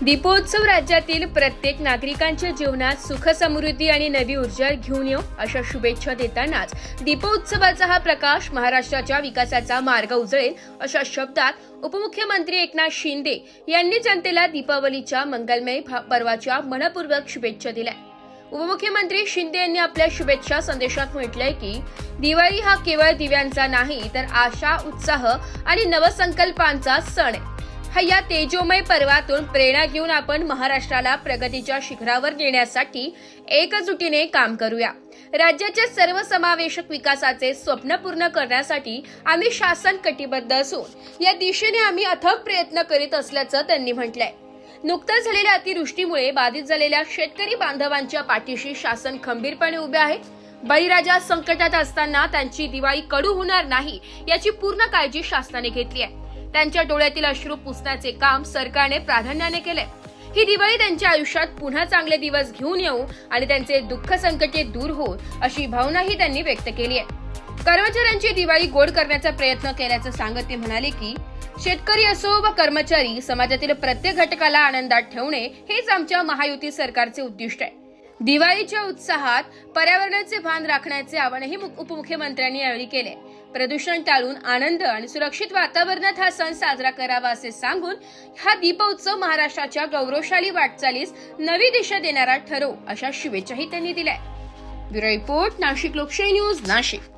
दीपोत्सव राज्यातील प्रत्येक नागरिकांच्या जीवनात सुख समृद्धी आणि नवी ऊर्जा घेऊन येऊ अशा शुभेच्छा देतानाच दीपोत्सवाचा हा प्रकाश महाराष्ट्राच्या विकासाचा मार्ग उजळेल अशा शब्दात उपमुख्यमंत्री एकनाथ शिंदे यांनी जनतेला दीपावलीच्या मंगलमय पर्वाच्या मनपूर्वक शुभेच्छा दिल्या। उपमुख्यमंत्री शिंदे यांनी आपल्या शुभेच्छा संदेशात म्हटलंय की दिवाळी हा केवळ दिव्यांचा नाही तर आशा, उत्साह आणि नवसंकल्पांचा सण आहे। या तेजोमय पर्वातून प्रेरणा घेऊन आपण महाराष्ट्राला प्रगतीच्या शिखरावर नेण्यासाठी एकजुटीने काम करूया। राज्याच्या सर्वसमावेशक विकासाचे स्वप्न पूर्ण करण्यासाठी आम्ही शासन कटिबद्ध असून या दिशेने आम्ही अथक प्रयत्न करीत असल्याचं त्यांनी म्हटलंय। नुकत्याच झालेल्या अतिवृष्टीमुळे बाधित झालेल्या शेतकरी बांधवांच्या पाठीशी शासन खंबीरपणे उभे आहे। बळीराजा संकटात असताना त्यांची दिवाळी कडू होणार नाही याची पूर्ण काळजी शासनाने घेतली आहे। त्यांच्या डोळ्यातील अश्रू पुसण्याचे काम सरकारने प्राधान्याने केले। ही दिवाळी त्यांच्या आयुष्यात पुन्हा चांगले दिवस घेऊन येऊ आणि त्यांचे दुःख संकटे दूर होऊ अशी भावनाही त्यांनी व्यक्त केली आहे। कर्मचाऱ्यांची दिवाळी गोड करण्याचा प्रयत्न केल्याचं सांगत ते म्हणाले की शेतकरी असो व कर्मचारी, समाजातील प्रत्येक घटकाला आनंदात ठेवणे हेच आमच्या महायुती सरकारचे उद्दिष्ट आहे। दिवाळीच्या उत्साहात पर्यावरणाचे भान राखण्याचे आवाहनही उपमुख्यमंत्र्यांनी यावेळी केले। प्रदूषण टाळून आनंद आणि सुरक्षित वातावरणात हा सण साजरा करावा असे सांगून हा दीपोत्सव महाराष्ट्राच्या गौरवशाली वाटचालीस नवी दिशा देणारा ठरो अशा शुभेच्छाही त्यांनी दिल्या। ब्युरो रिपोर्ट, नाशिक लोकशाही न्यूज, नाशिक।